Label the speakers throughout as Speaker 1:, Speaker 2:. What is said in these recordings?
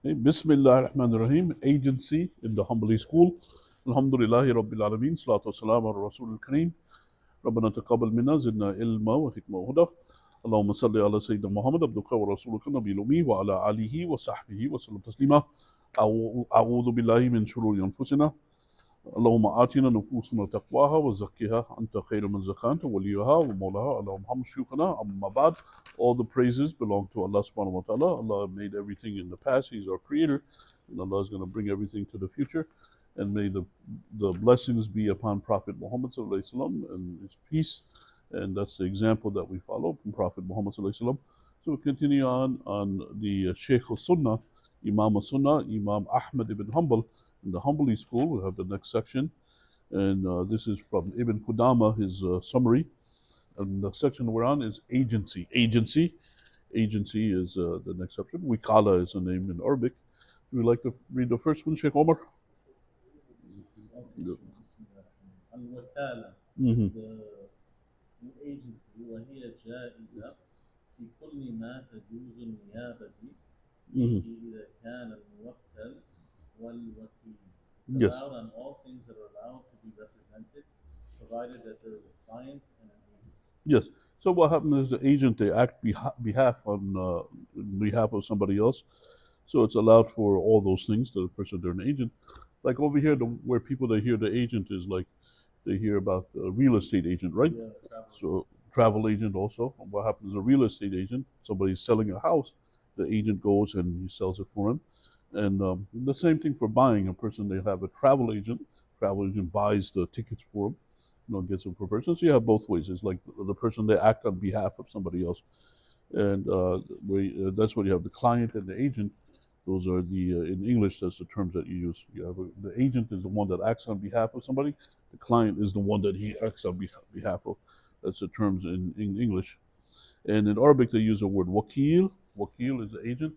Speaker 1: Okay, Bismillah ar-Rahman ar-Rahim, agency in the Hanbali school. Alhamdulillahi Rabbil Alameen, salatu wassalam ala Rasul al-Kareem. ربنا تقبل منا زدنا علما وحكمة وهدى اللهم صل على سيدنا محمد عبدك ورسولك النبي الأمي وعلى آله وصحبه وسلم تسليما أعوذ بالله من شرور أنفسنا اللهم آتنا نفوسنا تقواها وزكها أنت خير من زكاها أنت وليها ومولاها اللهم حمد شكرنا أما بعد. All the praises belong to Allah subhanahu wa ta'ala. Allah made everything in the past. He's our creator. And Allah is going to bring everything to the future. And may the blessings be upon Prophet Muhammad sallallahu alaihi wasallam and his peace. And that's the example that we follow from Prophet Muhammad sallallahu alaihi wasallam. So we continue on the Shaykh al-Sunnah, Imam al-Sunnah, Imam Ahmad Ibn Hanbal. In the Hanbali school, we have the next section. And this is from Ibn Qudama, his summary. And the section we're on is agency. Agency is the next section. Wikala is a name in Arabic. Would you like to read the first one, Sheikh Omar?
Speaker 2: الوكالة
Speaker 1: Mm-hmm.
Speaker 2: الأيجنسي وهي جائزة في كل ما تجوز النيابة
Speaker 1: Mm-hmm.
Speaker 2: فيه إذا كان الموكل والوكيل.
Speaker 1: Yes.
Speaker 2: Allowed on all things that are allowed to be represented, provided that there is a client and an agent.
Speaker 1: Yes. So what happens is the agent, they act behalf on behalf of somebody else. So it's allowed for all those things to the person they're an agent. Like over here, where people they hear the agent is like they hear about a real estate agent, right?
Speaker 2: Yeah,
Speaker 1: So travel agent also. What happens is a real estate agent, somebody's selling a house, the agent goes and he sells it for him. And the same thing for buying a person. They have a travel agent. Travel agent buys the tickets for him, gets them for a person. So you have both ways. It's like the person they act on behalf of somebody else, and that's what you have. The client and the agent. Those are the in English. That's the terms that you use. You have the agent is the one that acts on behalf of somebody. The client is the one that he acts on behalf of. That's the terms in English. And in Arabic, they use the word wakil. Wakil is the agent.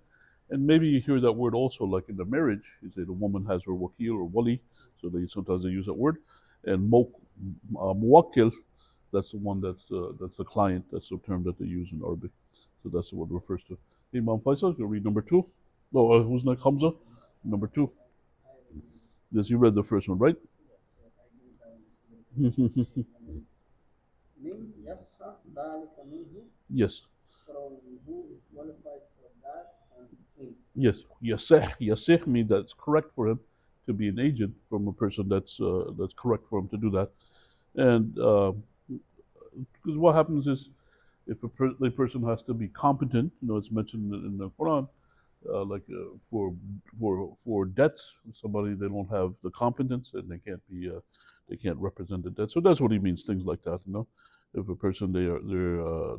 Speaker 1: And maybe you hear that word also, like in the marriage. You say the woman has her wakil or wali. So sometimes they use that word. And muwakkil, that's the one that's the client. That's the term that they use in Arabic. So that's what it refers to. Imam Faisal, you read number 2. Oh, who's next? Hamza? Number 2. Yes, you read the first one, right?
Speaker 3: من يصح ذلك منه
Speaker 1: Yes.
Speaker 3: from who is qualified for that and him.
Speaker 1: Yes. Yasih means that's correct for him to be an agent from a person that's correct for him to do that. And because what happens is if the person has to be competent, it's mentioned in the Quran, like for debts, somebody they don't have the competence and they can't represent the debt. So that's what he means. Things like that, If a person they're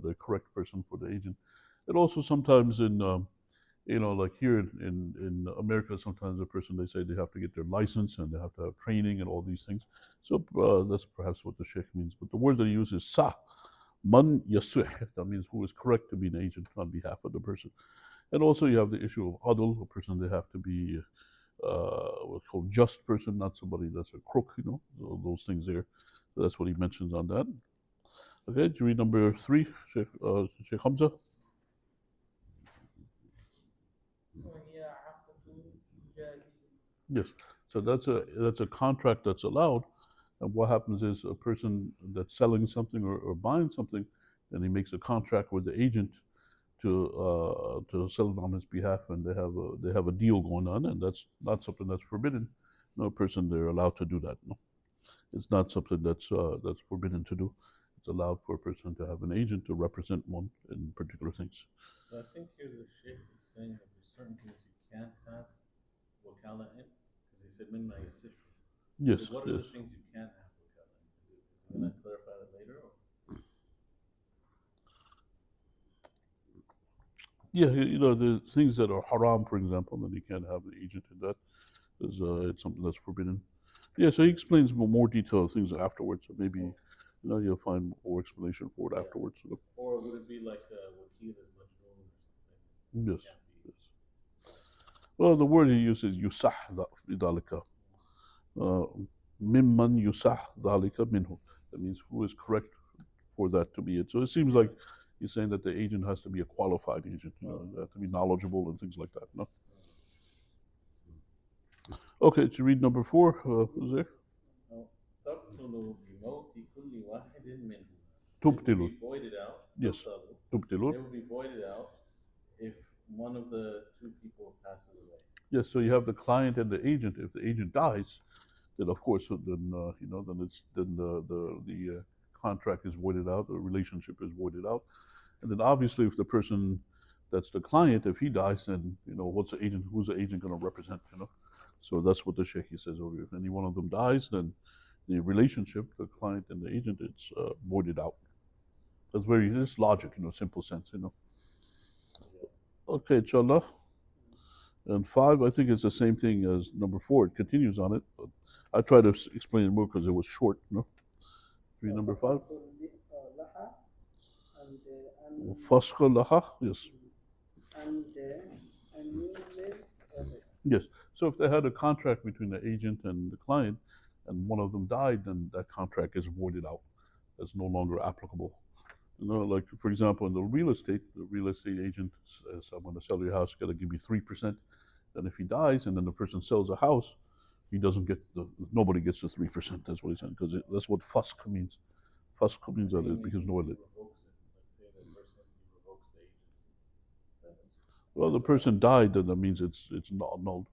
Speaker 1: the correct person for the agent. And also sometimes in like here in America, sometimes a person they say they have to get their license and they have to have training and all these things. So that's perhaps what the sheikh means. But the word that he uses is sah, man yasih. That means who is correct to be an agent on behalf of the person. And also you have the issue of adl, a person they have to be what's called just person, not somebody that's a crook. Those things there. So that's what he mentions on that. Okay, do you read number 3, Sheikh Hamza?
Speaker 3: وهي عقد جائز.
Speaker 1: Yes. So that's a contract that's allowed. And what happens is a person that's selling something or buying something, then he makes a contract with the agent to sell it on his behalf, and they have a deal going on, and that's not something that's forbidden. No person they're allowed to do that. No, it's not something that's forbidden to do. It's allowed for a person to have an agent to represent one in particular things.
Speaker 2: So I think here the Sheikh is saying that there's certain things you can't have wakala in, because he said minna yasih.
Speaker 1: Yes.
Speaker 2: So what are the things you can't have wakala in? Is he going to clarify that later? Or?
Speaker 1: Yeah, the things that are haram, for example, then you can't have an agent in that. Because it's something that's forbidden. Yeah, so he explains more detailed things afterwards. So maybe you'll find more explanation for it afterwards.
Speaker 2: Or would it be like wakil is majnun or something?
Speaker 1: Yes. Well, the word he uses yusah dhalika. Mimman yusah dhalika minhu. That means who is correct for that to be it. So it seems like he's saying that the agent has to be a qualified agent. They have to be knowledgeable and things like that. No? Okay, to read number 4, who's there?
Speaker 2: No. تبطل بموت كل واحد منهما. It will
Speaker 1: تبطل.
Speaker 2: be voided out.
Speaker 1: Yes.
Speaker 2: تبطل.
Speaker 1: تبطل.
Speaker 2: It will be voided out if one of the two people passes away.
Speaker 1: Yes, so you have the client and the agent. If the agent dies, then of course, then the contract is voided out, the relationship is voided out, and then obviously if the person that's the client, if he dies, then who's the agent going to represent? So that's what the Sheikh says over here. If any one of them dies, then the relationship, the client and the agent, it's voided out. It's logic, simple sense. Okay, inshallah. And 5, I think it's the same thing as number 4. It continues on it, but I try to explain it more because it was short. Read number 5.
Speaker 3: لها and
Speaker 1: فسخ لها, yes.
Speaker 3: and annulment of it.
Speaker 1: Yes. So if they had a contract between the agent and the client, and one of them died, then that contract is voided out. That's no longer applicable. Like for example, in the real estate agent says, "I'm going to sell your house. Got to give me 3%." Then if he dies, and then the person sells a house, he doesn't get nobody gets the 3%. That's what he said, because that's what fusk means. Fusk means that it becomes no.
Speaker 2: Revokes it. Let's say the person revokes the agency.
Speaker 1: Well, the person died, then that means it's annulled.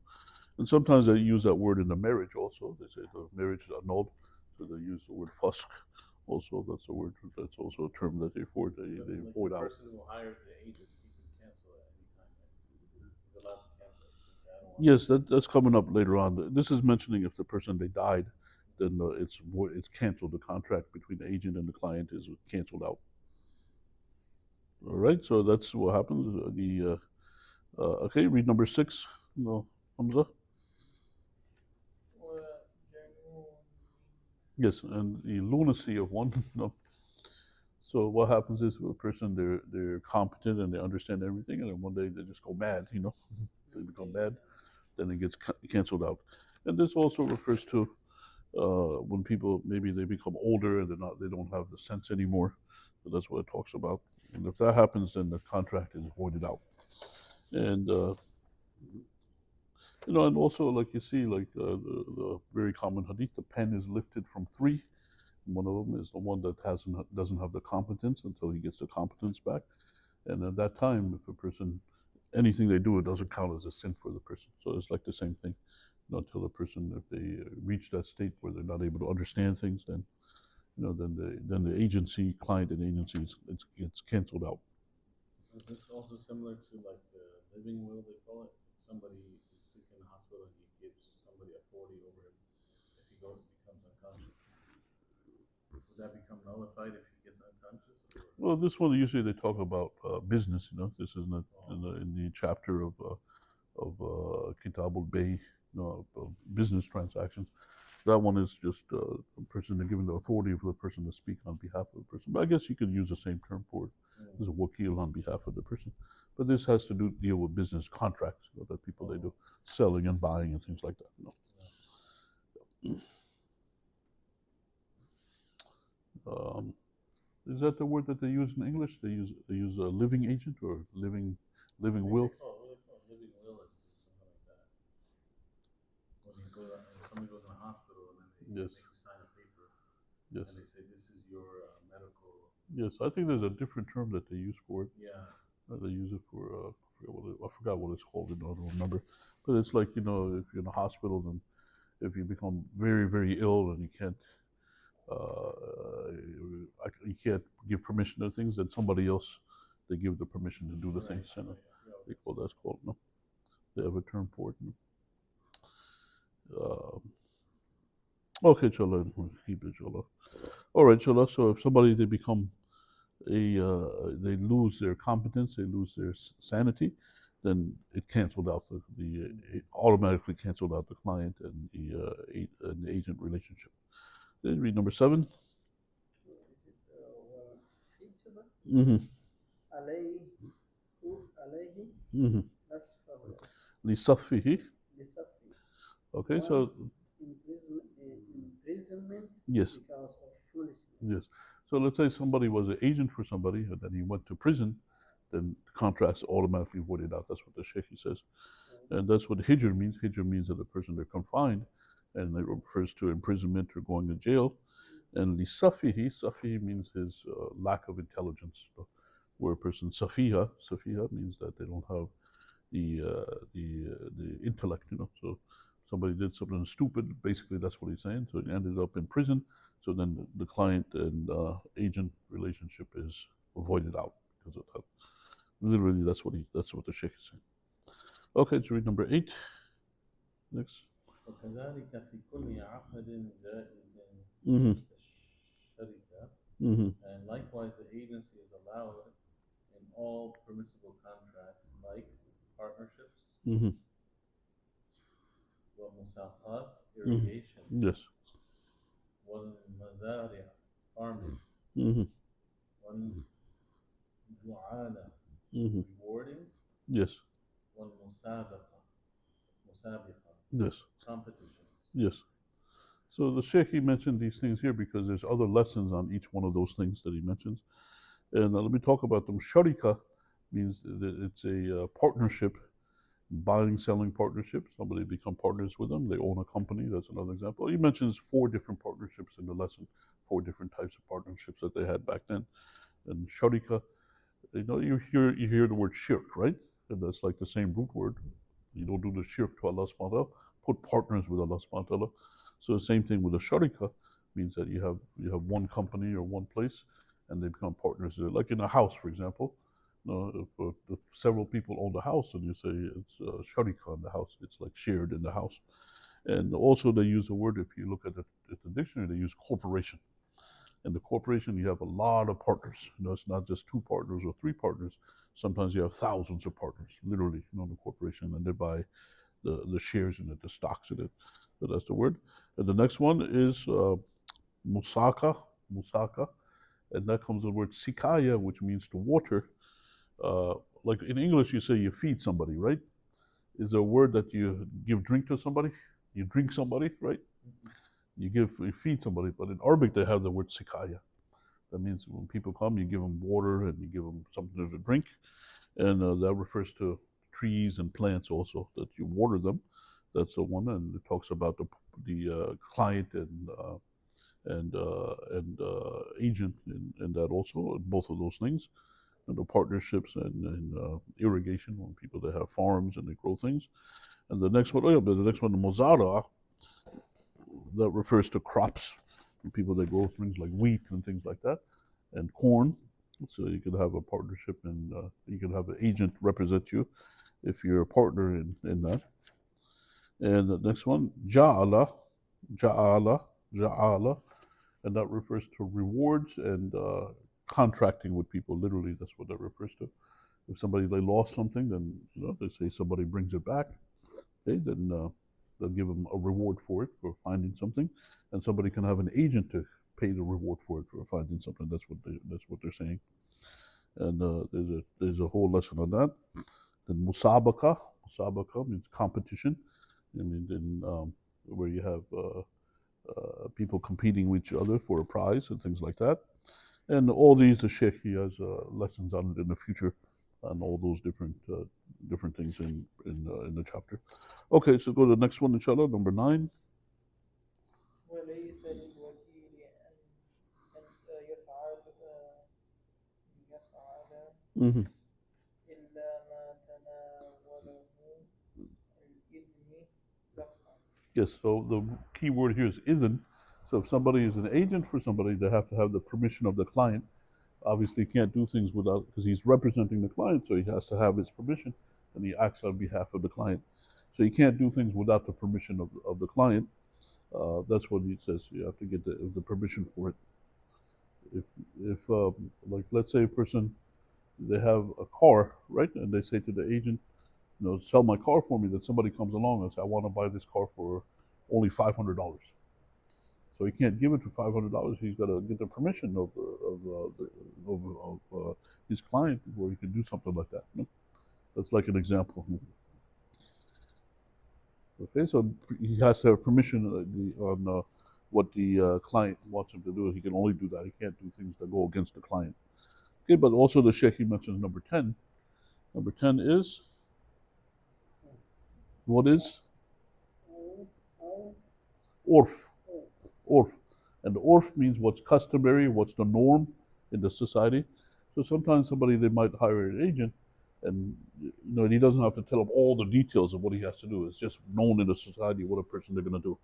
Speaker 1: And sometimes they use that word in the marriage also. They say the marriage is annulled, so they use the word fusk. Also, that's a word. That's also a term that they void
Speaker 2: The
Speaker 1: out.
Speaker 2: person who hires the agent, he can cancel at any time. Right? He's allowed to cancel it. He can say, I don't want
Speaker 1: Yes, that's coming up later on. This is mentioning if the person they died, then it's canceled. The contract between the agent and the client is canceled out. All right, so that's what happens. Okay, read number 6. No, Hamza. Yes, and the lunacy of one. No. So what happens is a person they're competent and they understand everything, and then one day they just go mad. They become mad, then it gets canceled out. And this also refers to when people maybe they become older and they don't have the sense anymore. So that's what it talks about. And if that happens, then the contract is voided out. And and also like you see, like the very common hadith, the pen is lifted from 3. One of them is the one that doesn't have the competence until he gets the competence back, and at that time, if a person anything they do, it doesn't count as a sin for the person. So it's like the same thing. Until the person, if they reach that state where they're not able to understand things, then then the agency, client, and agency gets canceled out.
Speaker 2: Is this also similar to like the living will, they call it? Somebody is sick in the hospital and he gives somebody authority over him. If he becomes unconscious, would that become nullified if he gets unconscious?
Speaker 1: Well, this one usually they talk about business. This is in the chapter of Kitab al-Bay, business transactions. That one is just a person given the authority for the person to speak on behalf of the person. But I guess you could use the same term for it as a wakil on behalf of the person. But this has to deal with business contracts that people they do, selling and buying and things like that. Is that the word that they use in English? They use a living agent or living will.
Speaker 2: Living will or something like that. When somebody goes in a hospital and then they make you sign a paper.
Speaker 1: Yes.
Speaker 2: And they say this is your medical.
Speaker 1: Yes, I think there's a different term that they use for it.
Speaker 2: Yeah.
Speaker 1: They use it for I forgot what it's called. I don't remember. But it's like if you're in a hospital, then if you become very very ill and you can't give permission to things, then somebody else they give the permission to do the things. They call that's called. No, they have a term for it. Okay, inshallah, keep it, inshallah. All right, inshallah. So if somebody they become they lose their competence, they lose their sanity, then it canceled out it automatically canceled out the client and the agent relationship. Then read number 7. Mm-hmm. Mm-hmm. لصفه. Okay, so
Speaker 3: imprisonment
Speaker 1: yes,
Speaker 3: because of foolishness.
Speaker 1: yes. So let's say somebody was an agent for somebody and then he went to prison, then the contract's automatically voided out. That's what the Sheikh says. And that's what hijr means. Hijr means that the person they're confined, and it refers to imprisonment or going to jail. And the safihi means his lack of intelligence. So where a person safiha means that they don't have the intellect, So somebody did something stupid. Basically, that's what he's saying. So he ended up in prison. So then the client and agent relationship is avoided out because of that. Literally, that's what the sheikh is saying. Okay, let's read number 8. Next.
Speaker 2: وكذلك في كل عقد جائز
Speaker 1: Mm-hmm.
Speaker 2: الشركة.
Speaker 1: Mm-hmm.
Speaker 2: And likewise, the agency is allowed in all permissible contracts, like partnerships,
Speaker 1: Mm-hmm.
Speaker 2: والمساقات,
Speaker 1: Mm-hmm.
Speaker 2: irrigation,
Speaker 1: Yes.
Speaker 2: والمزارع, farming,
Speaker 1: Mm-hmm.
Speaker 2: والجعالة,
Speaker 1: Mm-hmm.
Speaker 2: rewarding,
Speaker 1: Yes.
Speaker 2: والمسابقة,
Speaker 1: Yes.
Speaker 2: competition.
Speaker 1: Yes. So the sheikh, he mentioned these things here because there's other lessons on each one of those things that he mentions. And let me talk about them. Sharika means that it's a partnership, buying, selling partnership. Somebody become partners with them. They own a company. That's another example. He mentions 4 different partnerships in the lesson, 4 different types of partnerships that they had back then. And sharika, you hear the word shirk, right? And that's like the same root word. You don't do the shirk to Allah subhanahu wa ta'ala. Put partners with Allah subhanahu wa ta'ala. So the same thing with a sharika means that you have one company or one place, and they become partners. Like in a house, for example, if several people own the house, and you say it's sharika in the house, it's like shared in the house. And also they use the word, if you look at the dictionary, they use corporation. In the corporation, you have a lot of partners. It's not just 2 partners or 3 partners. Sometimes you have thousands of partners, literally, in the corporation, and they buy the shares in it, the stocks in it. So that's the word. And the next one is musaka, and that comes the word sikaya, which means to water. Like in English, you say you feed somebody, right? Is there a word that you give drink to somebody? You drink somebody, right? You feed somebody, but in Arabic they have the word sikaya. That means when people come, you give them water and you give them something to drink, and that refers to trees and plants also, that you water them. That's the one, and it talks about the client and agent in that also, both of those things, and the partnerships and irrigation, when people that have farms and they grow things. And the next one, the next one, the mozara, that refers to crops, people that grow things like wheat and things like that, and corn. So you could have a partnership, and you could have an agent represent you if you're a partner in that. And the next one, ja'ala, and that refers to rewards and contracting with people. Literally, that's what that refers to. If somebody, they lost something, then they say somebody brings it back. Okay, then they'll give them a reward for it, for finding something, and somebody can have an agent to pay the reward for it, for finding something. That's what they're saying. And there's a whole lesson on that. Then musabaka means competition. I mean, then where you have people competing with each other for a prize and things like that. And all these, the sheikh, he has lessons on it in the future, on all those different things in the chapter. Okay, so go to the next one, inshallah, number 9.
Speaker 3: وليس للوكيل أن يفعل
Speaker 1: Mm-hmm.
Speaker 3: إلا ما تناوله الإذن لفظا.
Speaker 1: Yes, so the key word here is idhn. So if somebody is an agent for somebody, they have to have the permission of the client. Obviously, he can't do things without, because he's representing the client, so he has to have his permission, and he acts on behalf of the client. So you can't do things without the permission of the client. That's what he says. You have to get the permission for it. If like, let's say a person, they have a car, right, and they say to the agent, sell my car for me. Then somebody comes along and says, I want to buy this car for only $500. So he can't give it for $500. He's got to get the permission of his client before he can do something like that. That's like an example. Okay, so he has to have permission on what the client wants him to do. He can only do that. He can't do things that go against the client. Okay, but also the sheikh, he mentions number 10. Number 10 is What is
Speaker 3: Oh, oh,
Speaker 1: orf?
Speaker 3: oh.
Speaker 1: Orf. And orf means what's customary, what's the norm in the society. So sometimes somebody they might hire an agent, and he doesn't have to tell them all the details of what he has to do. It's just known in the society what a person they're going to do.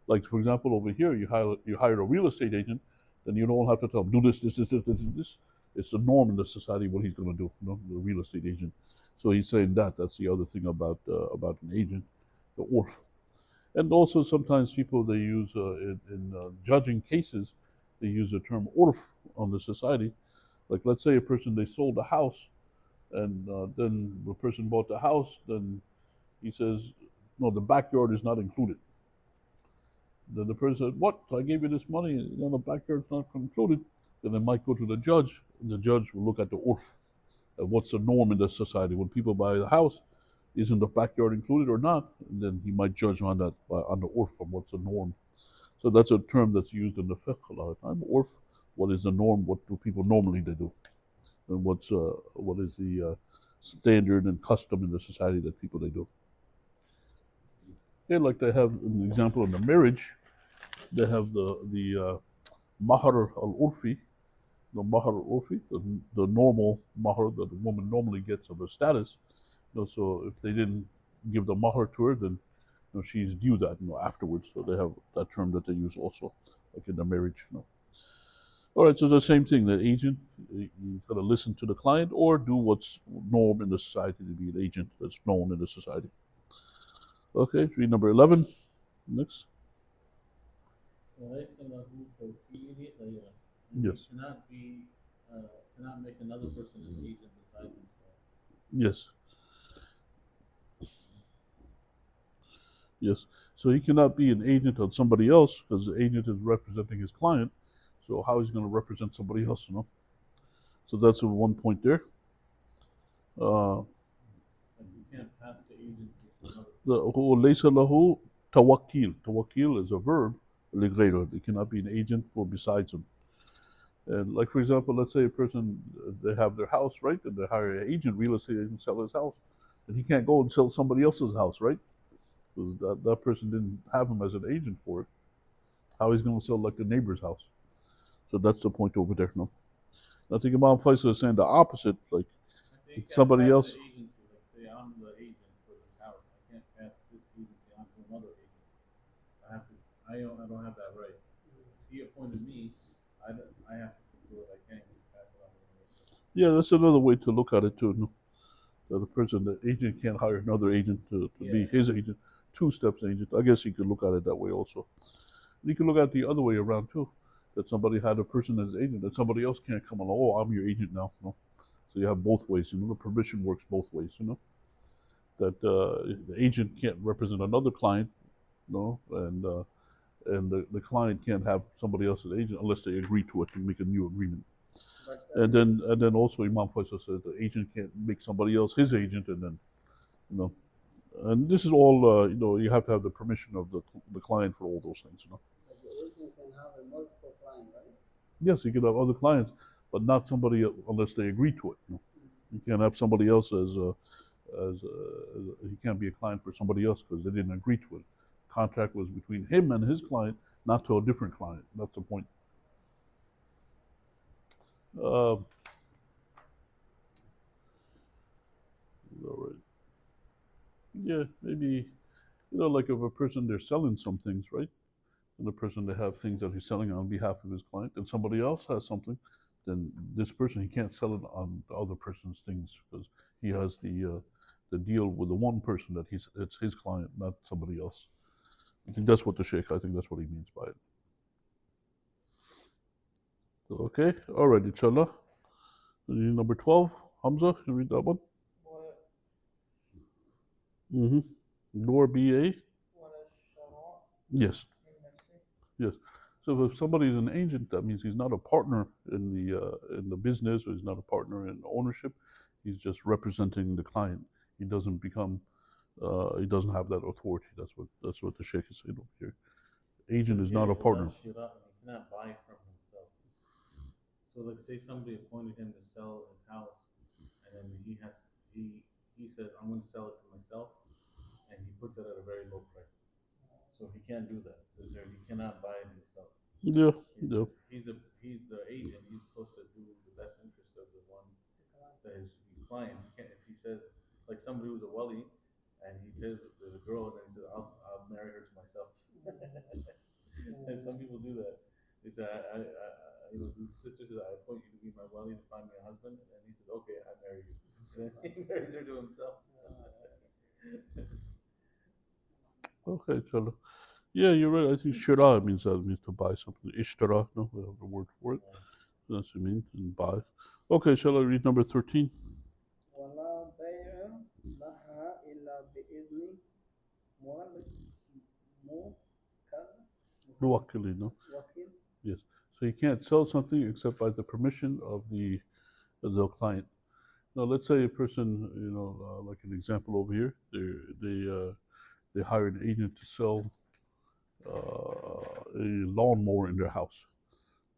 Speaker 1: Like for example, over here you hire a real estate agent, then you don't have to tell him do this. It's the norm in the society what he's going to do. The real estate agent. So he's saying that's the other thing about an agent, the orf. And also sometimes people they use in judging cases, they use the term orf on the society. Like let's say a person they sold a house, and then the person bought the house, then he says, no, the backyard is not included. Then the person said, what? I gave you this money, the backyard's not included. Then they might go to the judge, and the judge will look at the orf, at what's the norm in the society. When people buy the house, isn't the backyard included or not? And then he might judge on that on the orf from what's the norm. So that's a term that's used in the fiqh a lot of time. Orf, what is the norm? What do people normally they do? And what is the standard and custom in the society that people they do? Yeah, like they have an example in the marriage, they have the mahar al urfi, the mahar al urfi, the normal mahar that the woman normally gets of her status. So if they didn't give the mahar to her, then she's due that afterwards. So they have that term that they use also, like in the marriage. All right, so it's the same thing. The agent, you got to listen to the client or do what's norm in the society to be an agent that's known in the society. Okay, read number 11. Next.
Speaker 2: وليس له توكيل غيره. And
Speaker 1: Yes.
Speaker 2: he cannot make another person an agent besides himself.
Speaker 1: Yes. Yes. So he cannot be an agent on somebody else because the agent is representing his client. So how is he going to represent somebody else? So that's one point there.
Speaker 2: Like you can't pass the agency to another.
Speaker 1: هو ليس له توكيل. Tawakkil is a verb. لغيره. It cannot be an agent for besides him. And like for example, let's say a person they have their house, right, and they hire an agent, real estate agent, sell his house, and he can't go and sell somebody else's house, right? Because that person didn't have him as an agent for it. How he's going to sell like the neighbor's house? So that's the point over there. No, I think Imam Faisal is saying the opposite. Like
Speaker 2: I say you can't
Speaker 1: somebody
Speaker 2: pass
Speaker 1: else.
Speaker 2: the agency. Like say I'm the agent for this house. I can't pass this agency on to another agent. I have to. I don't have that right. He appointed me. I have to do what I can to pass it on to another person.
Speaker 1: Yeah, that's another way to look at it too. No? The agent can't hire another agent to be
Speaker 2: Yeah.
Speaker 1: his agent, two steps agent. I guess you could look at it that way also. You can look at it the other way around too. That somebody had a person as agent, that somebody else can't come along. Oh, I'm your agent now. No, so you have both ways. The permission works both ways. That the agent can't represent another client. No, and the client can't have somebody else's agent unless they agree to it and make a new agreement.
Speaker 3: But
Speaker 1: And then also Imam Faisal says the agent can't make somebody else his agent, and then you know, and this is all you have to have the permission of the client for all those things.
Speaker 3: but the agent can have a multiple client, right?
Speaker 1: Yes, you can have other clients, but not somebody unless they agree to it. You can't have somebody else he can't be a client for somebody else because they didn't agree to it. Contract was between him and his client, not to a different client. That's the point. All right. Yeah, maybe like if a person they're selling some things, right? And the person they have things that he's selling on behalf of his client, and somebody else has something, then this person he can't sell it on the other person's things because he has the deal with the one person that it's his client, not somebody else. I think that's what the sheikh. I think that's what he means by it. Okay, all right, inshallah. Number 12, Hamza, you read that one.
Speaker 3: ولا
Speaker 1: Mm-hmm. Nor BA.
Speaker 3: ولا الشراء
Speaker 1: Yes.
Speaker 3: من نفسه.
Speaker 1: Yes. So if somebody is an agent, that means he's not a partner in the business, or he's not a partner in ownership. He's just representing the client. He doesn't become. He doesn't have that authority. That's what the sheikh is saying over here. Agent is not a partner.
Speaker 2: He cannot buy from himself. So like say somebody appointed him to sell his house, and then he said I'm going to sell it to myself, and he puts it at a very low price. So he can't do that. So he cannot buy it himself.
Speaker 1: Yeah,
Speaker 2: He's,
Speaker 1: yeah.
Speaker 2: he's the agent. He's supposed to do the best interest of the one that his client. He can't, if he says, like somebody who's a wali, and he says to the girl, and he says, I'll marry her to myself. And some people do that. They say, the sister says, I appoint you to be my wali to find me a husband, and he says, okay, I marry you. So he marries her to himself.
Speaker 1: Okay, chalo. Yeah, you're right. I think shira means that, means to buy something. Ishtara, no, we have the word for it. That's what it means, and buy. Okay, shall I read number 13?
Speaker 3: ولا بيع لها إلا بإذن موكل
Speaker 1: Muwakkili, no?
Speaker 3: وكيل.
Speaker 1: Yes. So you can't sell something except by the permission of the client. Now, let's say a person, like an example over here, they hired an agent to sell a lawnmower in their house.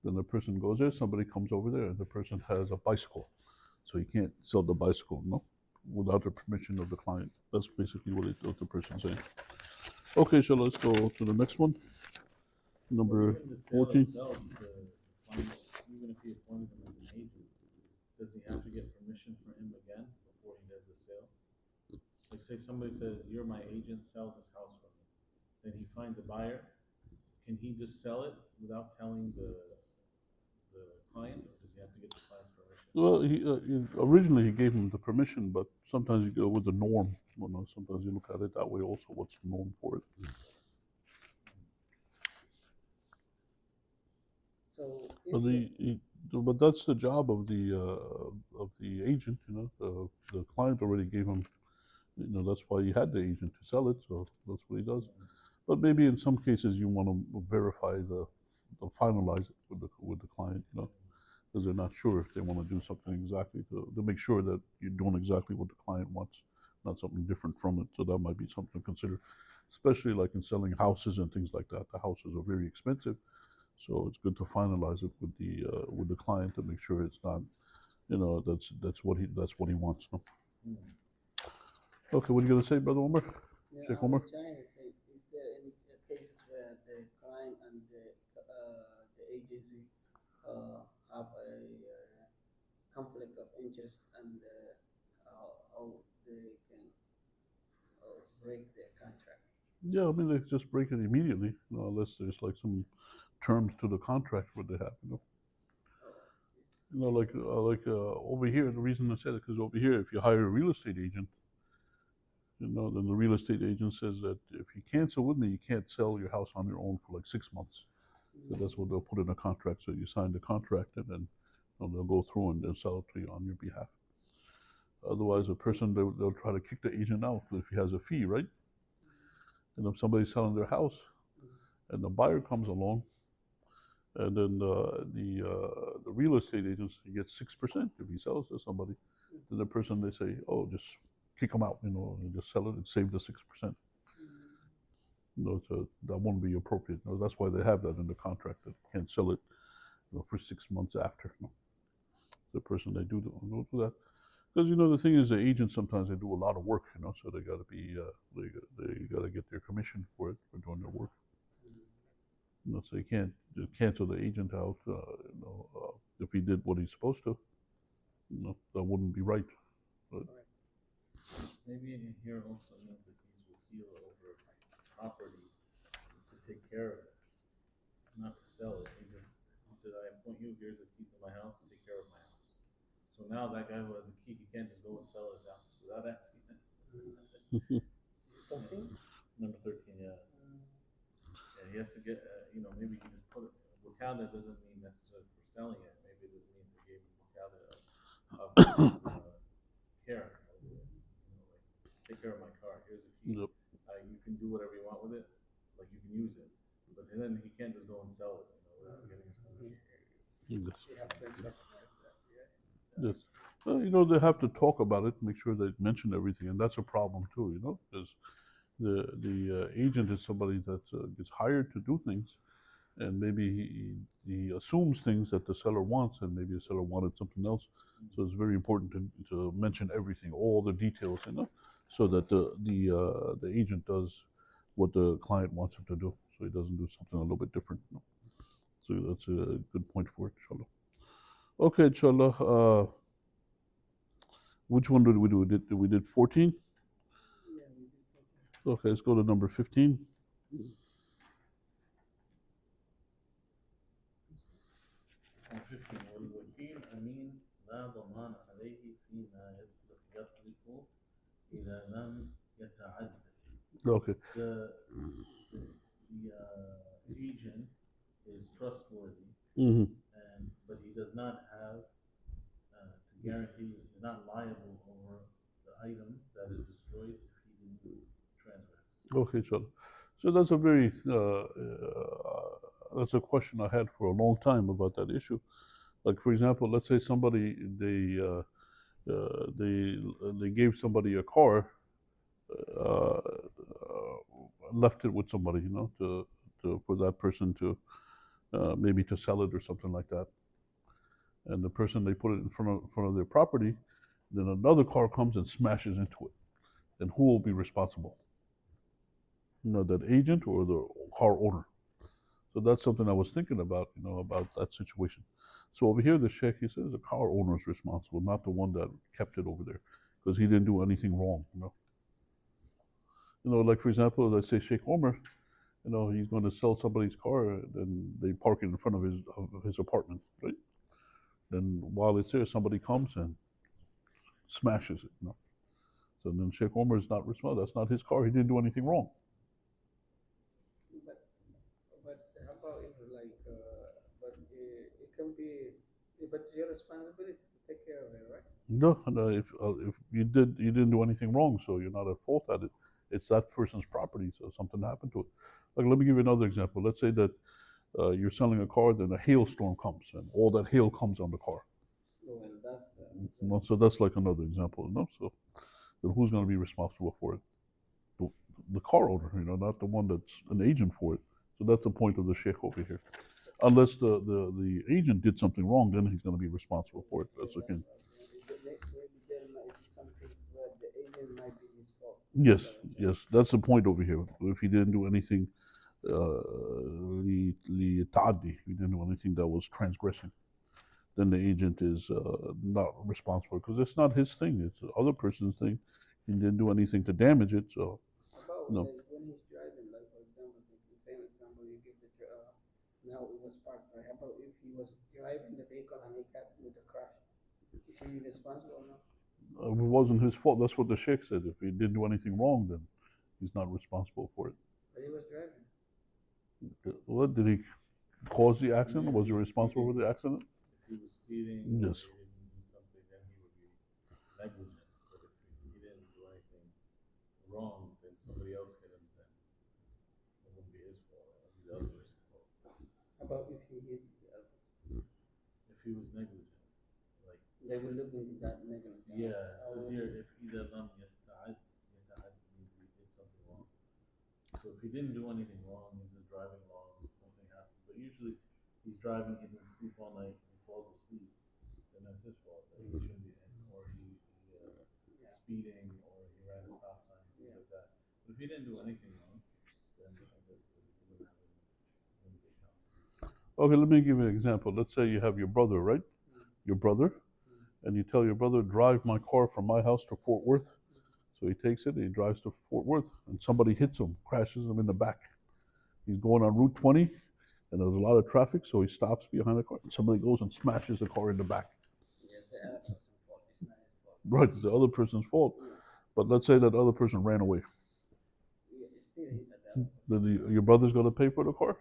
Speaker 1: Then the person goes there, somebody comes over there, and the person has a bicycle. So you can't sell the bicycle, no, without the permission of the client. That's basically what the person's saying. Okay, so let's go to the next one. Number
Speaker 2: Even the sale
Speaker 1: 14.
Speaker 2: itself, the client, even if he appointed him as an agent, does he have to get permission from him again before he does the sale? Like, say somebody says, "You're my agent, sell this house for me." Then he finds a buyer. Can he just sell it without telling the client, or does he have to get the client's permission?
Speaker 1: Well, originally he gave him the permission, but sometimes you go with the norm. Sometimes you look at it that way also. What's the norm for it?
Speaker 3: So
Speaker 1: But that's the job of the agent. The client already gave him. That's why he had the agent to sell it. So that's what he does. But maybe in some cases you want to verify finalize it with the client. Because they're not sure if they want to do something exactly to make sure that you're doing exactly what the client wants, not something different from it. So that might be something to consider, especially like in selling houses and things like that. The houses are very expensive, so it's good to finalize it with the client to make sure it's not, that's what he wants. No? Okay, what are you gonna say, Brother Omar?
Speaker 3: yeah,
Speaker 1: Sheikh
Speaker 3: I
Speaker 1: Omar?
Speaker 3: was trying to say, is there any cases where the client and the agency have a conflict of interest, and how they can break their contract?
Speaker 1: Yeah, I mean they just break it immediately, unless there's like some terms to the contract what they have. Over here, the reason I said it because over here, if you hire a real estate agent, then the real estate agent says that if you cancel with me, you can't sell your house on your own for like 6 months. So that's what they'll put in a contract. So you sign the contract, and then they'll go through and they'll sell it to you on your behalf. Otherwise, a person they'll try to kick the agent out if he has a fee, right? And if somebody's selling their house, and the buyer comes along, and then the real estate agent gets 6% if he sells to somebody. Then the person they say, oh, just kick them out, and just sell it and save the 6%. So that wouldn't be appropriate. That's why they have that in the contract that you can't sell it, for 6 months after. The person they do that. Because the thing is, the agents sometimes they do a lot of work, so they got to be they got to get their commission for it for doing their work. So you can't just cancel the agent out. If he did what he's supposed to, that wouldn't be right. But
Speaker 2: Maybe in here also means that he's wakil over property to take care of it, not to sell it. He said, I appoint you, here's the keys to my house, and take care of my house. So now that guy who has a key, he can't just go and sell his house without asking him.
Speaker 3: 13?
Speaker 2: Number 13, yeah. Yeah, he has to get, maybe he just put it. Wakala doesn't mean necessarily for selling it. Maybe it just means he gave him wakala of care. Take care of my car. Here's the key.
Speaker 1: Yep.
Speaker 2: You can do whatever you want with it. Like you can use it, but then he can't just go and sell it without getting his permission.
Speaker 1: Yes.
Speaker 3: You have to accept that,
Speaker 1: Yes. Well, they have to talk about it, make sure they mention everything, and that's a problem too. Because the agent is somebody that gets hired to do things, and maybe he assumes things that the seller wants, and maybe the seller wanted something else. So it's very important to mention everything, all the details, so that the agent does what the client wants him to do, so he doesn't do something a little bit different. So that's a good point for it, inshallah. Okay, inshallah. Which one did we do? We did 14?
Speaker 3: Yeah, we did 14.
Speaker 1: Okay, let's go to number 15.
Speaker 2: والوكيل أمين لا ضمان عليه فيما يطلق إذا لم يتعدد.
Speaker 1: Okay.
Speaker 2: The agent is trustworthy, but he does not have to guarantee, he's not liable over the item that is destroyed if he didn't transgress.
Speaker 1: Okay, inshallah. So that's a very that's a question I had for a long time about that issue. Like, for example, let's say somebody they gave somebody a car, left it with somebody, for that person to maybe to sell it or something like that. And the person, they put it in front of their property, then another car comes and smashes into it. Then who will be responsible? That agent or the car owner? So that's something I was thinking about, about that situation. So over here, the sheikh, he says the car owner is responsible, not the one that kept it over there, because he didn't do anything wrong. Like, for example, let's say Sheikh Omar, he's going to sell somebody's car, and they park it in front of his apartment, right? Then while it's there, somebody comes and smashes it. So then Sheikh Omar is not responsible. That's not his car. He didn't do anything wrong.
Speaker 3: But how about if it can be, but it's your responsibility to take care of it, right?
Speaker 1: No, if you didn't do anything wrong, so you're not at fault at it. It's that person's property, so something happened to it. Like, let me give you another example. Let's say that you're selling a car, then a hailstorm comes, and all that hail comes on the car.
Speaker 3: Well,
Speaker 1: So that's like another example. So then who's going to be responsible for it? The car owner, not the one that's an agent for it. So that's the point of the sheikh over here. Unless the agent did something wrong, then he's going to be responsible for it. That's okay.
Speaker 3: maybe there might be some cases where the agent might be his fault.
Speaker 1: Yes, that's the point over here. If he didn't do anything, he didn't do anything that was transgressing, then the agent is not responsible, because it's not his thing. It's the other person's thing. He didn't do anything to damage it, so.
Speaker 3: About
Speaker 1: No.
Speaker 3: like when he's driving, like for example, the same example you give now it was parked, right? How about if he was driving the vehicle and he got into the crash? Is he responsible or not?
Speaker 1: It wasn't his fault. That's what the sheikh said. If he didn't do anything wrong, then he's not responsible for it.
Speaker 3: But he was driving.
Speaker 1: What did he cause the accident? Was he responsible for the accident?
Speaker 2: If he was speeding,
Speaker 1: Yes.
Speaker 2: or he didn't do something, then he would be negligent. But if he didn't do anything wrong, then somebody else hit him, then it wouldn't be his fault. It would be the other person's fault.
Speaker 3: How about if he hit the other?
Speaker 2: If he was negligent, like
Speaker 3: They will look into that negligence.
Speaker 2: yeah, it says here if either lam yata'ad means he did something wrong. So if he didn't do anything wrong, he's just driving along, something happened. But usually he's driving, he didn't sleep all night, he falls asleep, then that's his fault. Like, he shouldn't be, or he speeding, or he ran a stop sign, things like that. But if he didn't do anything wrong, then I guess he wouldn't have any big help.
Speaker 1: Okay, let me give you an example. Let's say you have your brother, right? Your brother, and you tell your brother, drive my car from my house to Fort Worth. So he takes it and he drives to Fort Worth, and somebody hits him, crashes him in the back. He's going on Route 20, and there's a lot of traffic, so he stops behind the car, and somebody goes and smashes the car in the back.
Speaker 3: Yeah, the other person's fault. It's not his fault.
Speaker 1: Right, it's the other person's fault. But let's say that other person ran away.
Speaker 3: Yeah, it's still hit at that.
Speaker 1: Then your brother's going to pay for the car?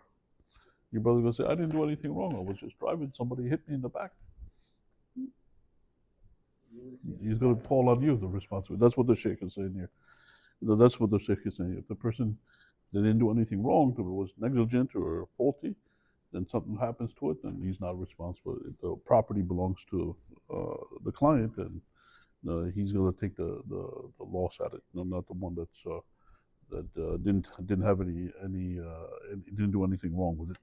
Speaker 1: Your brother's going to say, I didn't do anything wrong. I was just driving. Somebody hit me in the back. He's going to fall on you, the responsibility. That's what the sheikh is saying here. That's what the sheikh is saying. If the person, they didn't do anything wrong, if it was negligent or faulty, then something happens to it, then he's not responsible. The property belongs to the client, and he's going to take the loss at it. Not the one that's that didn't have any didn't do anything wrong with it.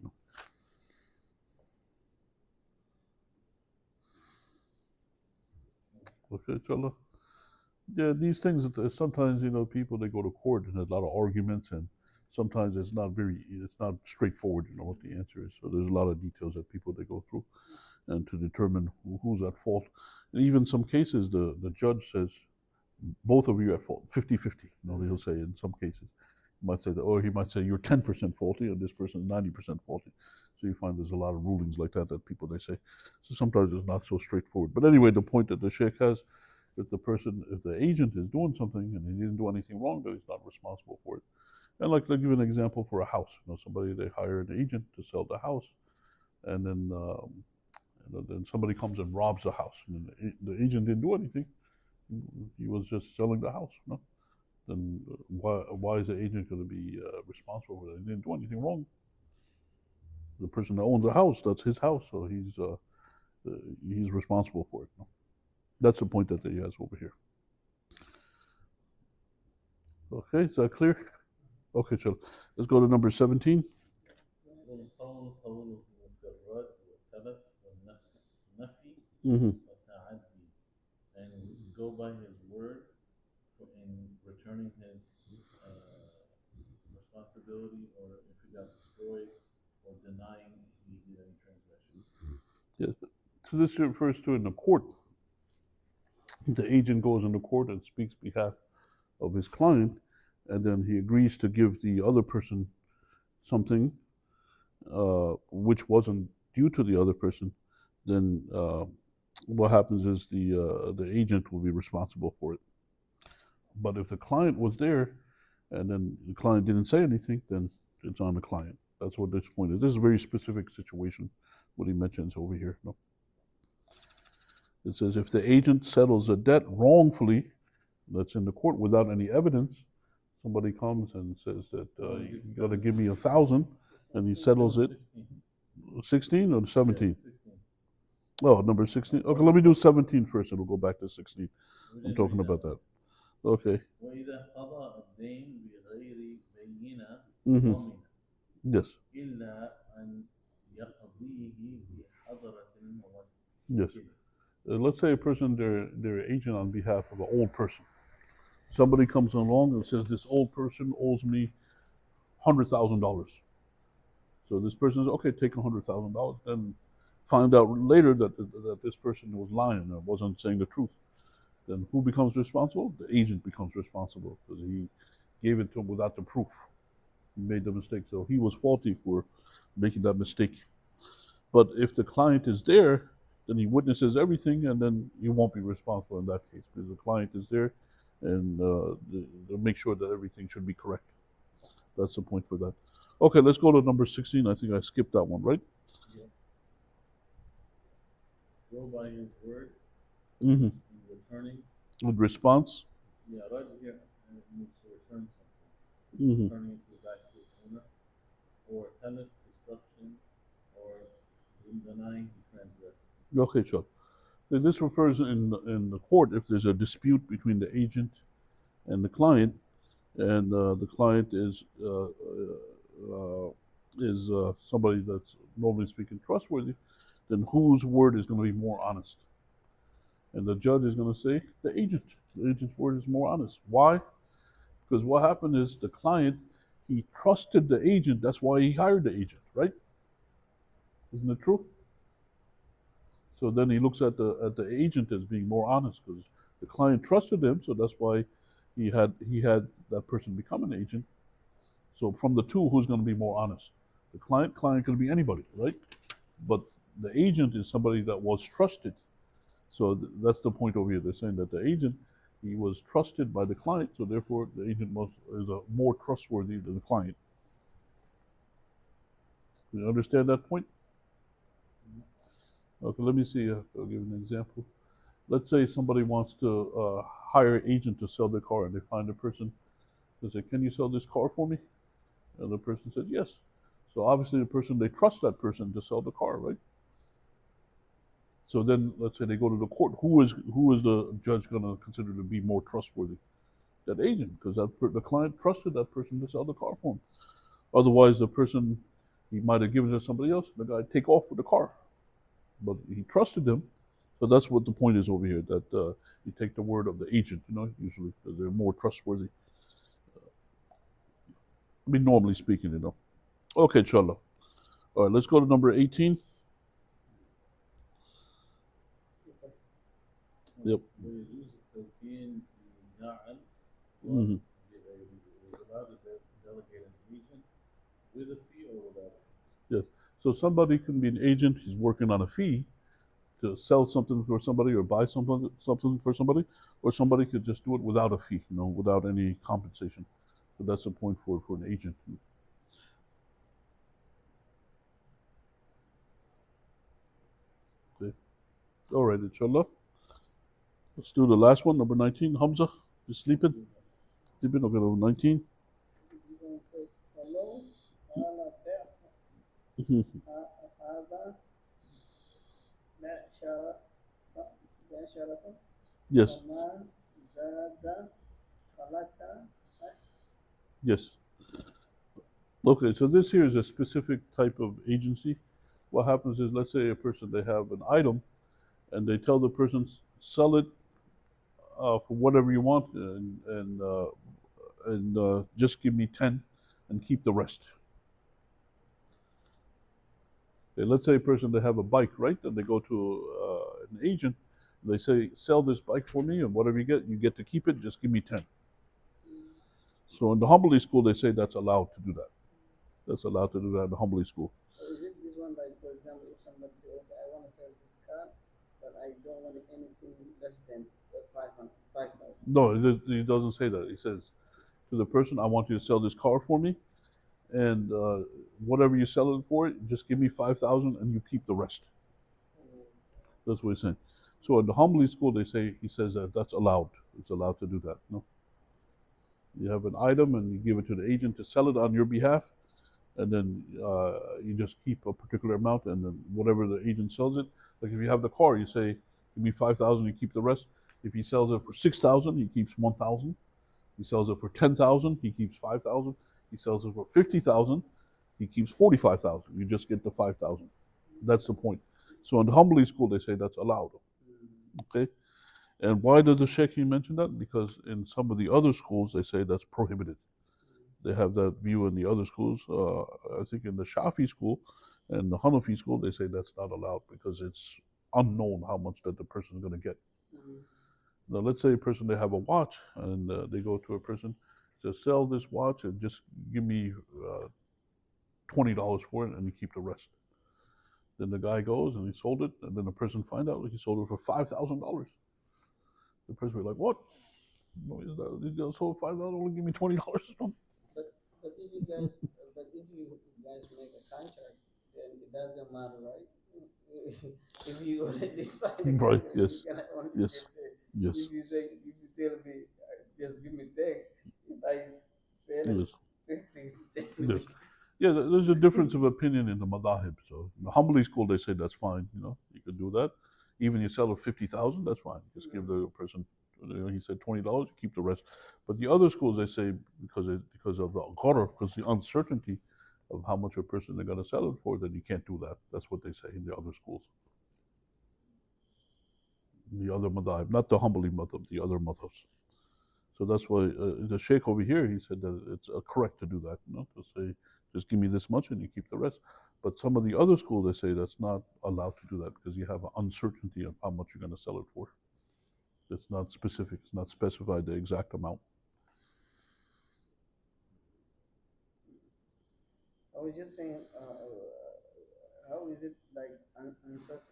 Speaker 1: Okay, inshallah. Yeah, these things sometimes people they go to court and there's a lot of arguments and sometimes it's not straightforward what the answer is. So there's a lot of details that people they go through and to determine who's at fault. And even some cases the judge says both of you at fault, 50-50. He'll say in some cases. He might say that, or he might say you're 10% faulty and this person is 90% faulty. So you find there's a lot of rulings like that people they say. So sometimes it's not so straightforward. But anyway, the point that the sheikh has, if the agent is doing something and he didn't do anything wrong, then he's not responsible for it. And like, I'll give an example for a house. Somebody they hire an agent to sell the house, and then somebody comes and robs the house, and the agent didn't do anything. He was just selling the house. Then why is the agent going to be responsible for that? He didn't do anything wrong. The person that owns the house, that's his house, so he's responsible for it. That's the point that he has over here. Okay, is that clear? Okay, so let's go to number 17.
Speaker 2: والقول قوله في الرد والتلف والنفي
Speaker 1: Mm-hmm.
Speaker 2: والتعدي, and go by his word in returning his responsibility, or if he got destroyed, or denying he did any transgression.
Speaker 1: Yeah. So this refers to in the court. The agent goes into court and speaks behalf of his client, and then he agrees to give the other person something which wasn't due to the other person. Then what happens is the agent will be responsible for it. But if the client was there and then the client didn't say anything, then it's on the client. That's what this point is. This is a very specific situation, what he mentions over here. No. It says if the agent settles a debt wrongfully, that's in the court without any evidence, somebody comes and says that you got to give me 1,000, and he settles it. 16 or 17?
Speaker 2: 16.
Speaker 1: Oh, number 16. Okay, let me do 17 first, and we'll go back to 16. I'm talking about that. Okay.
Speaker 2: وإذا قضى الدين بغير بينة
Speaker 1: Mhm.
Speaker 2: ضمن
Speaker 1: Yes.
Speaker 2: إلا أن يقضيه بحضرة
Speaker 1: Yes.
Speaker 2: موكل.
Speaker 1: Let's say a person, they're an agent on behalf of an old person. Somebody comes along and says, this old person owes me $100,000. So this person says, okay, take $100,000. Then find out later that this person was lying or wasn't saying the truth. Then who becomes responsible? The agent becomes responsible because he gave it to him without the proof. He made the mistake. So he was faulty for making that mistake. But if the client is there, then he witnesses everything, and then he won't be responsible in that case because the client is there, and they'll make sure that everything should be correct. That's the point for that. Okay, let's go to number 16. I think I skipped that one, right?
Speaker 2: Yeah. Go by his word
Speaker 1: Mm-hmm.
Speaker 2: in returning.
Speaker 1: With response.
Speaker 2: Yeah, right here it means to return something.
Speaker 1: Mm-hmm.
Speaker 2: Returning it back to its owner, or telef, destruction, or denying he transgressed.
Speaker 1: Okay, sure. So this refers in the court if there's a dispute between the agent and the client, and the client is somebody that's normally speaking trustworthy, then whose word is going to be more honest? And the judge is going to say the agent. The agent's word is more honest. Why? Because what happened is the client, he trusted the agent. That's why he hired the agent, right? Isn't it true? So then he looks at the agent as being more honest because the client trusted him. So that's why he had that person become an agent. So from the two, who's going to be more honest? The client could be anybody, right? But the agent is somebody that was trusted. So that's the point over here. They're saying that the agent, he was trusted by the client, so therefore the agent is more trustworthy than the client. Do you understand that point? Okay, let me see. I'll give an example. Let's say somebody wants to hire an agent to sell their car, and they find a person. They say, "Can you sell this car for me?" And the person says, "Yes." So obviously, they trust that person to sell the car, right? So then, let's say they go to the court. Who is the judge going to consider to be more trustworthy? That agent, because the client trusted that person to sell the car for him. Otherwise, the person, he might have given it to somebody else. The guy take off with the car, but he trusted them, So that's what the point is over here, that you take the word of the agent, usually, because they're more trustworthy. I mean, normally speaking. Okay, inshallah. All right, let's go to number 18. Yep.
Speaker 2: ويجوز التوكيل نعم
Speaker 1: Mhm.
Speaker 2: is allowed to delegate an agent with a fee or without a fee.
Speaker 1: Yes. So somebody can be an agent. He's working on a fee to sell something for somebody or buy something for somebody, or somebody could just do it without a fee, without any compensation. So that's the point for an agent. Okay. All right, inshallah. Let's do the last one, number 19. Hamza, you sleeping? Sleeping? Okay, number 19.
Speaker 3: This one says, "Hello, أنا هذا معشرة معشرة
Speaker 1: Yes,
Speaker 3: وما زاد فلك صح."
Speaker 1: yes. Okay, so this here is a specific type of agency. What happens is, let's say a person, they have an item, and they tell the person, sell it for whatever you want, and just give me 10 and keep the rest. Okay, let's say a person, they have a bike, right? And they go to an agent, and they say, sell this bike for me, and whatever you get to keep it, just give me 10. So in the Hanbali school, they say that's allowed to do that. That's allowed to do that in the Hanbali school.
Speaker 3: So is it this one, like, for example, if somebody say, okay, I want to sell this car, but I don't want anything less than 5,000.
Speaker 1: No, he doesn't say that. He says to the person, I want you to sell this car for me, and whatever you sell it for, just give me 5,000 and you keep the rest. That's what he's saying. So in the Hanbali school, he says that that's allowed. It's allowed to do that. No, you have an item and you give it to the agent to sell it on your behalf, and then you just keep a particular amount, and then whatever the agent sells it. Like if you have the car, you say, give me 5,000, you keep the rest. If he sells it for 6,000, he keeps 1,000. He sells it for 10,000, he keeps 5,000. He sells it for 50,000, he keeps 45,000. You just get the 5,000. That's the point. So in the Hanbali school, they say that's allowed. Okay. And why does the Sheikh mention that? Because in some of the other schools, they say that's prohibited. They have that view in the other schools. I think in the Shafi school and the Hanafi school, they say that's not allowed because it's unknown how much that the person is going to get. Now, let's say a person, they have a watch, and they go to a person to sell this watch and just give me $20 for it, and you keep the rest. Then the guy goes and he sold it, and then the person find out he sold it for $5,000. The person will be like, "What? No, you sold 5,000? Only give me $20."
Speaker 3: But if you guys, make a contract, then it doesn't matter, right? If you already signed a
Speaker 1: Right?
Speaker 3: contract,
Speaker 1: Yes.
Speaker 3: you're gonna only
Speaker 1: Yes.
Speaker 3: get
Speaker 1: Yes.
Speaker 3: If you tell me, just give me 10, if I sell it
Speaker 1: Yes.
Speaker 3: 50,
Speaker 1: Yes. Yeah, there's a difference of opinion in the madahib. So in the Hanbali school, they say that's fine. You can do that. Even you sell it 50,000, that's fine. Just give the person. He said $20, you keep the rest. But the other schools, they say because of the gharar, because the uncertainty of how much a person they're going to sell it for, that you can't do that. That's what they say in the other schools. The other madhab, not the Hanbali madhab, the other madhabs. So that's why the sheikh over here, he said that it's correct to do that, to say, just give me this much and you keep the rest. But some of the other schools, they say that's not allowed to do that because you have an uncertainty of how much you're going to sell it for. It's not specific. It's not specified the exact amount.
Speaker 3: I was just saying, how is it like uncertainty?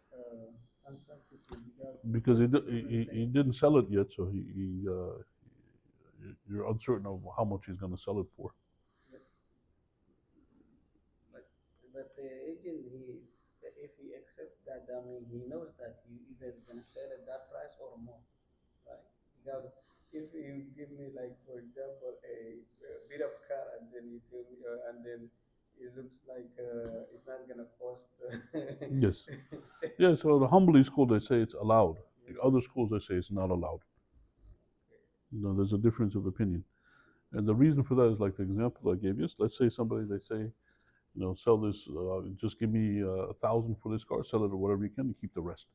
Speaker 1: Because he didn't sell it yet, so you're uncertain of how much he's going to sell it for.
Speaker 3: But the agent, if he accepts that, I mean, he knows that he either is gonna sell at that price or more, right? Because if you give me, like, for example, a bit of car, and then you tell me, and then it looks like it's not gonna cost.
Speaker 1: Yes. Yeah, so the Hanbali school, they say it's allowed. The other schools, they say it's not allowed. There's a difference of opinion. And the reason for that is like the example I gave you. Let's say somebody, they say, sell this, just give me 1,000 for this car, sell it or whatever you can, and keep the rest.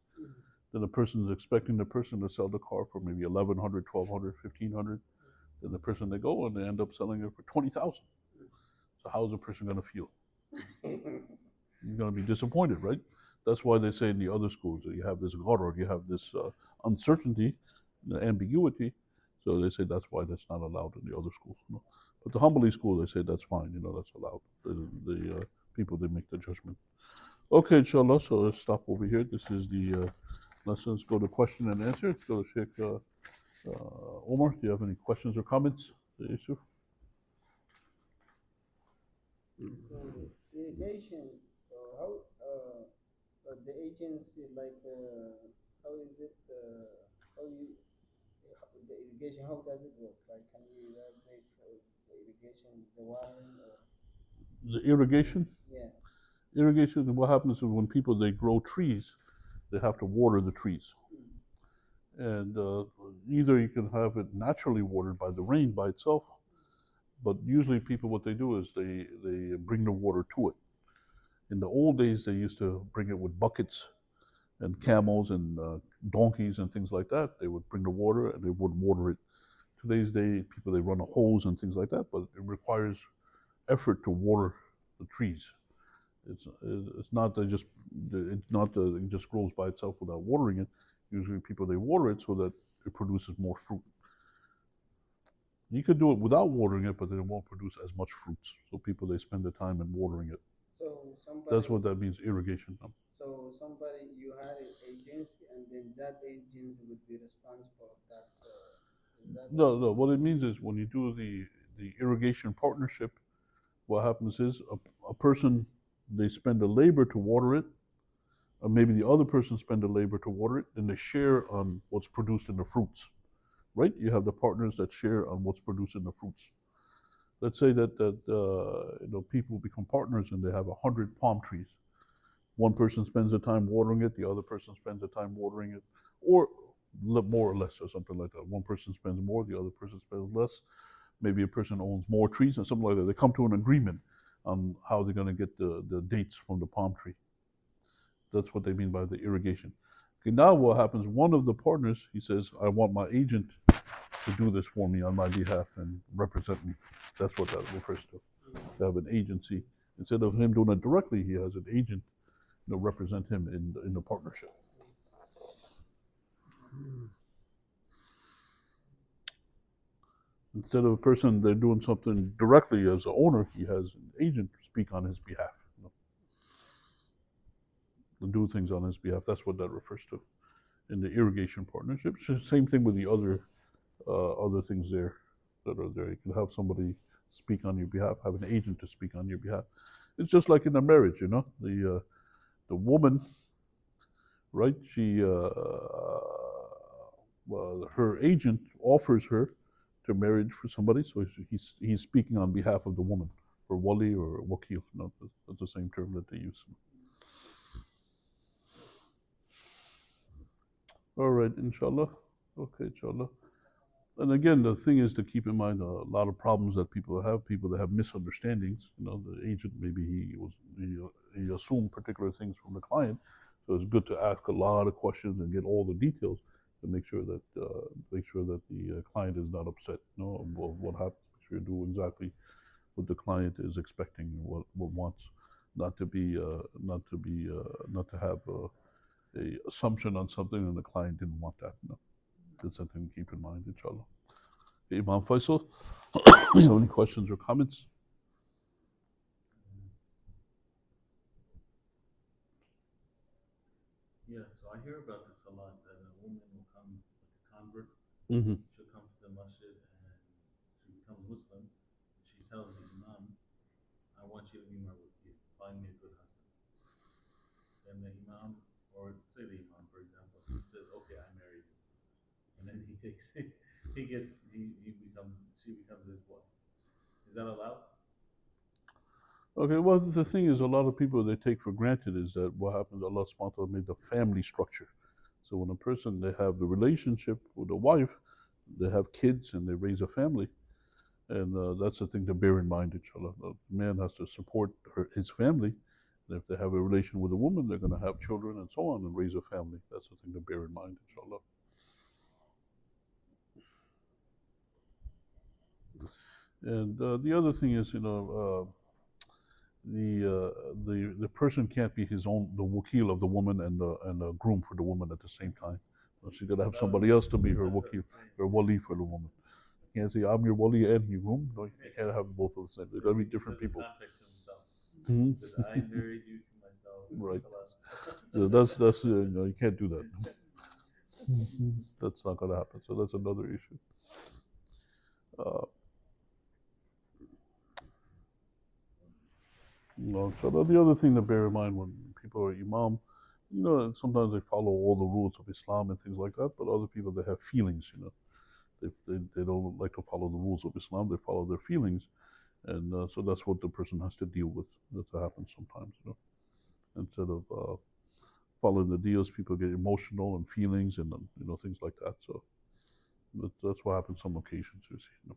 Speaker 1: then the person is expecting the person to sell the car for maybe 1,100, 1,200, 1,500. Then the person they go and they end up selling it for 20,000. So how's the person going to feel? You're going to be disappointed, right? That's why they say in the other schools that you have this gharar, you have this uncertainty, ambiguity. So they say that's why that's not allowed in the other schools. But the Hanbali school, they say that's fine, that's allowed. The people, they make the judgment. Okay, inshallah, so let's stop over here. This is the lesson. Let's go to question and answer. Let's go to Sheikh Omar. Do you have any questions or comments? Yusuf?
Speaker 3: So irrigation, how the agency how is it? How you the irrigation? How does it work? Like, can you elaborate the irrigation, the watering, or
Speaker 1: The irrigation?
Speaker 3: yeah?
Speaker 1: Irrigation, what happens is when people, they grow trees, they have to water the trees. And either you can have it naturally watered by the rain by itself, but usually people, what they do is they bring the water to it. In the old days, they used to bring it with buckets and camels and donkeys and things like that. They would bring the water and they would water it. Today's day, people, they run a hose and things like that, but it requires effort to water the trees. It's not that it just grows by itself without watering it. Usually people, they water it so that it produces more fruit. You could do it without watering it, but then it won't produce as much fruits. So people, they spend the time in watering it.
Speaker 3: So somebody.
Speaker 1: That's what that means, irrigation.
Speaker 3: So somebody, you had an agency, and then that agency would be responsible for that.
Speaker 1: No. What it means is when you do the irrigation partnership, what happens is a person, they spend the labor to water it, or maybe the other person spend the labor to water it, then they share on what's produced in the fruits, right? You have the partners that share on what's produced in the fruits. Let's say that people become partners and they have 100 palm trees. One person spends the time watering it, the other person spends the time watering it, or more or less, or something like that. One person spends more, the other person spends less. Maybe a person owns more trees and something like that. They come to an agreement on how they're going to get the dates from the palm tree. That's what they mean by the irrigation. Okay, now what happens, one of the partners, he says, I want my agent to do this for me on my behalf and represent me. That's what that refers to. To have an agency. Instead of him doing it directly, he has an agent represent him in the partnership. Instead of a person, they're doing something directly as an owner, he has an agent speak on his behalf. To do things on his behalf. That's what that refers to in the irrigation partnership. Same thing with the other things there that are there. You can have somebody speak on your behalf, have an agent to speak on your behalf. It's just like in a marriage, the woman, right? She her agent offers her to marriage for somebody, so he's speaking on behalf of the woman, or wali or wakil. That's the same term that they use. All right, inshallah. Okay, inshallah. And again, the thing is to keep in mind a lot of problems that people that have misunderstandings. The agent, maybe he assumed particular things from the client, so it's good to ask a lot of questions and get all the details to make sure that the client is not upset. Of what happened. Make sure you do exactly what the client is expecting, what wants, not to have a assumption on something and the client didn't want that. That's something to keep in mind, inshallah. Imam Faisal, you have any questions or comments?
Speaker 2: Yeah, so I hear about this a lot, that a woman will come, like a convert,
Speaker 1: Mm-hmm.
Speaker 2: she'll come to the masjid and she becomes Muslim. She tells the imam, I want you to be my wakil, find me a good husband. Then the imam, or say the imam, for example, he says, okay, I marry you. And then he takes it, she becomes his wife. Is that allowed?
Speaker 1: Okay, well, the thing is, a lot of people, they take for granted is that what happens, Allah subhanahu wa ta'ala made the family structure. So when a person, they have the relationship with a wife, they have kids and they raise a family. And that's the thing to bear in mind, inshallah. The man has to support his family. And if they have a relation with a woman, they're going to have children and so on and raise a family. That's the thing to bear in mind, inshallah. And the other thing is, the person can't be the wakil of the woman and the groom for the woman at the same time. So she's got to have somebody else to be her wakil, her wali for the woman. You can't say, I'm your wali and your groom. No, you can't have both of the same. They're going to be different people.
Speaker 2: Mm-hmm. I married you to myself.
Speaker 1: Right. So that's no, you can't do that. That's not going to happen. So that's another issue. So the other thing to bear in mind when people are imam, sometimes they follow all the rules of Islam and things like that, but other people, they have feelings, they don't like to follow the rules of Islam, they follow their feelings, and so that's what the person has to deal with. That happens sometimes, instead of following the deals, people get emotional and feelings and things like that. So that's what happens some occasions, you see.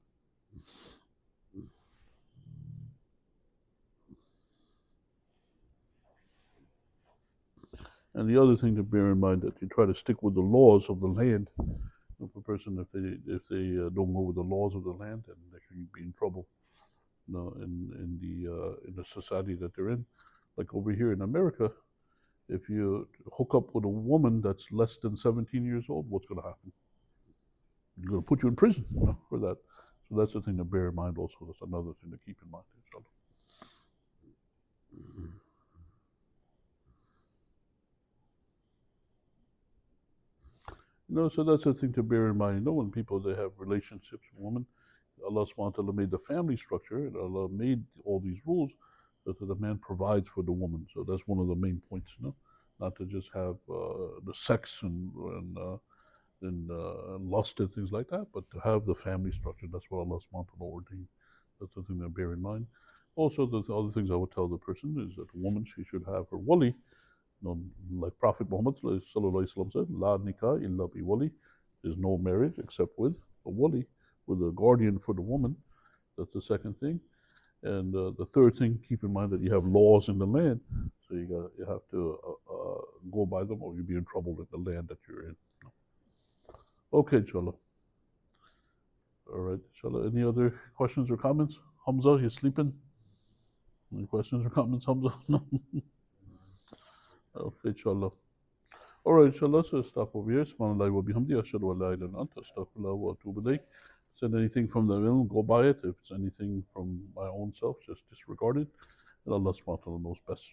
Speaker 1: And the other thing to bear in mind that you try to stick with the laws of the land. If a person, if they don't go with the laws of the land, then they can be in trouble. In the society that they're in. Like over here in America, if you hook up with a woman that's less than 17 years old, what's going to happen? They're going to put you in prison for that. So that's the thing to bear in mind also. That's another thing to keep in mind, inshallah. So that's the thing to bear in mind. When people, they have relationships with women, Allah subhanahu wa ta'ala made the family structure, and Allah made all these rules that the man provides for the woman. So that's one of the main points, not to just have the sex and lust and things like that, but to have the family structure. That's what Allah subhanahu wa ta'ala ordained. That's the thing to bear in mind. Also, the other things I would tell the person is that a woman, she should have her wali. Like Prophet Muhammad said, La nikah illa bi wali. There's no marriage except with a wali, with a guardian for the woman. That's the second thing. And the third thing, keep in mind that you have laws in the land, so you have to go by them, or you'll be in trouble in the land that you're in. Okay, inshallah. All right, inshallah. Any other questions or comments? Hamza, you sleeping? Any questions or comments, Hamza? No. Okay, inshallah. All right, inshallah. So stop over here. Subhanallah wa bihamdi. Ashhadu an la ilaha illa anta. Astaghfirullah wa atubu ilayk. Send anything from the ilm, go by it. If it's anything from my own self, just disregard it. And Allah subhanahu wa ta'ala knows best.